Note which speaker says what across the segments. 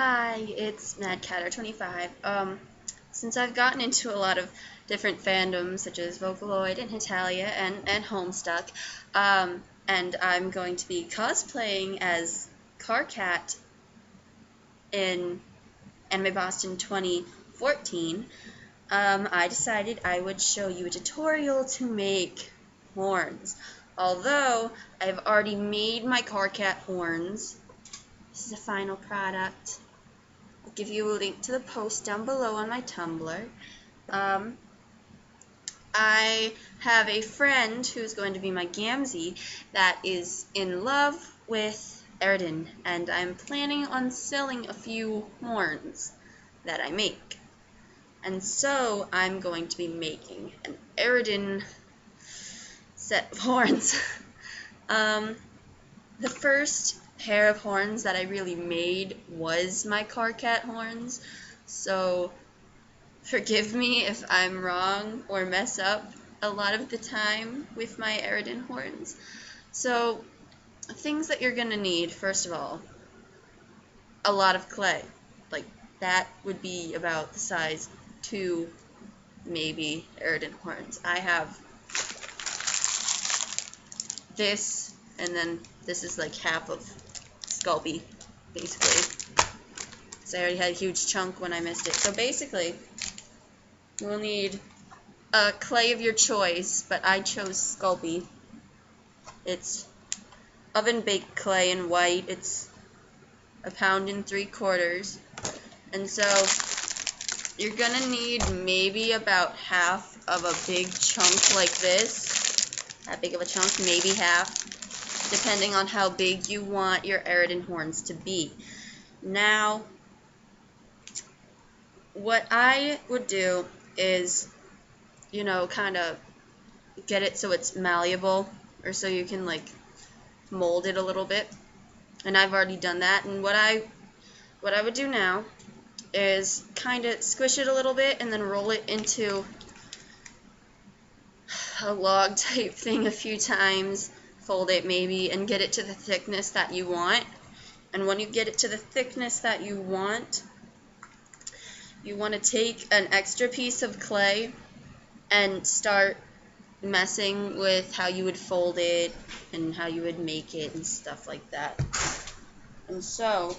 Speaker 1: Hi, it's MadCatter25. Since I've gotten into a lot of different fandoms, such as Vocaloid and Hitalia and Homestuck, and I'm going to be cosplaying as Carcat in Anime Boston 2014, I decided I would show you a tutorial to make horns. Although I've already made my Carcat horns, this is the final product. I'll give you a link to the post down below on my Tumblr. I have a friend who's going to be my Gamzee that is in love with Eridan, and I'm planning on selling a few horns that I make. And so I'm going to be making an Eridan set of horns. The first pair of horns that I really made was my Carcat horns, so forgive me if I'm wrong or mess up a lot of the time with my Eridan horns. So, things that you're going to need, first of all, a lot of clay. Like, that would be about the size 2, maybe, Eridan horns. I have this, and then this is like half of Sculpey, basically. So I already had a huge chunk when I missed it. So basically, you'll need a clay of your choice, but I chose Sculpey. It's oven baked clay in white. It's 1 3/4 pounds. And so you're gonna need maybe about half of a big chunk like this. That big of a chunk, maybe half, depending on how big you want your Eridan horns to be. Now, what I would do is, you know, kind of get it so it's malleable, or so you can like mold it a little bit. And I've already done that. And what I would do now is kind of squish it a little bit and then roll it into a log type thing a few times, fold it maybe, and get it to the thickness that you want. And when you get it to the thickness that you want to take an extra piece of clay and start messing with how you would fold it and how you would make it and stuff like that. And so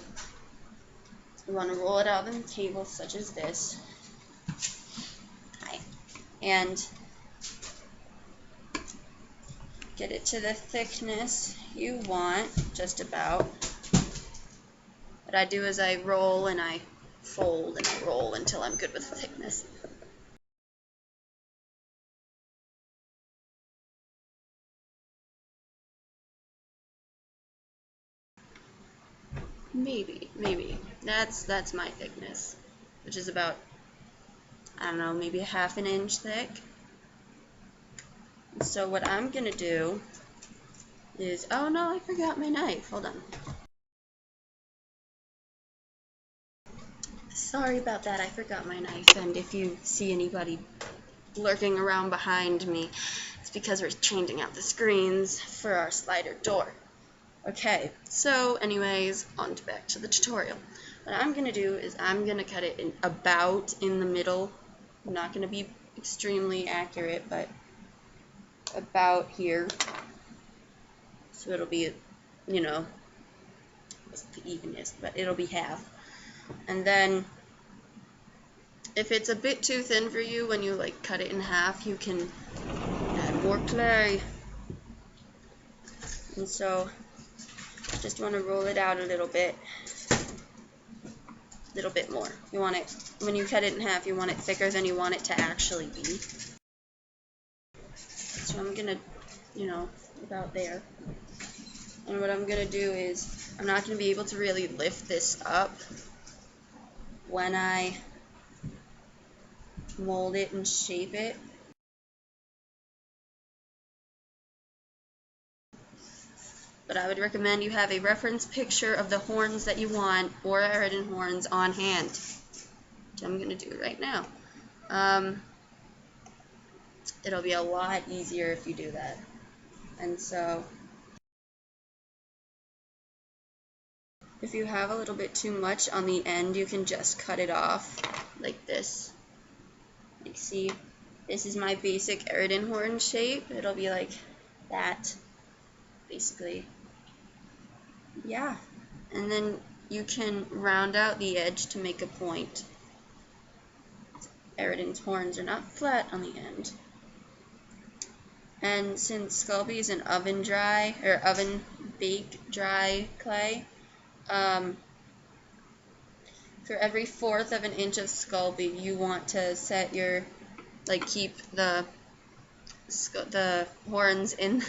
Speaker 1: you want to roll it out on the table such as this. And get it to the thickness you want, just about. What I do is I roll and I fold and I roll until I'm good with the thickness. Maybe. That's my thickness, which is about, I don't know, maybe 1/2 inch thick. So what I'm gonna do is, oh no, I forgot my knife. Hold on. Sorry about that, I forgot my knife, and if you see anybody lurking around behind me, it's because we're changing out the screens for our slider door. Okay, so anyways, back to the tutorial. What I'm going to do is I'm going to cut it in about in the middle. I'm not going to be extremely accurate, but about here. So it'll be, you know, the evenest, but it'll be half. And then if it's a bit too thin for you when you like cut it in half, you can add more clay. And so just want to roll it out a little bit more. You want it, when you cut it in half, you want it thicker than you want it to actually be. So I'm gonna, you know, about there. And what I'm gonna do is, I'm not gonna be able to really lift this up when I mold it and shape it. But I would recommend you have a reference picture of the horns that you want, or Eridan horns, on hand. Which I'm going to do right now. It'll be a lot easier if you do that. And so If you have a little bit too much on the end, you can just cut it off like this. Like, see, this is my basic Eridan horn shape. It'll be like that, basically. Yeah, and then you can round out the edge to make a point. Eridan's horns are not flat on the end. And since Sculpey is an oven baked dry clay, for every 1/4 of an inch of Sculpey, you want to set your, keep the horns in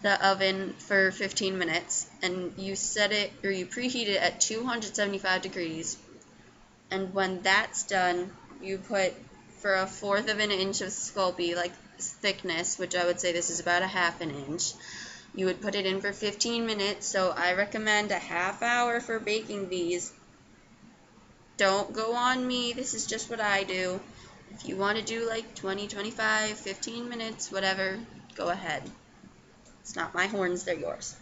Speaker 1: the oven for 15 minutes, and you set it, or you preheat it at 275 degrees. And when that's done, you put, for a 1/4 of an inch of Sculpey, like thickness, which I would say this is about a 1/2 an inch, you would put it in for 15 minutes. So I recommend a 1/2 hour for baking these. Don't go on me, this is just what I do. If you want to do like 20, 25, 15 minutes, whatever, go ahead. It's not my horns, they're yours.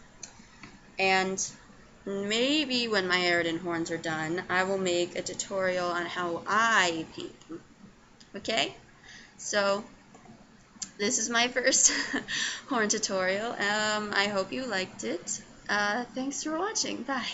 Speaker 1: And maybe when my Eridan horns are done, I will make a tutorial on how I paint them. Okay? So, this is my first horn tutorial. I hope you liked it. Thanks for watching. Bye.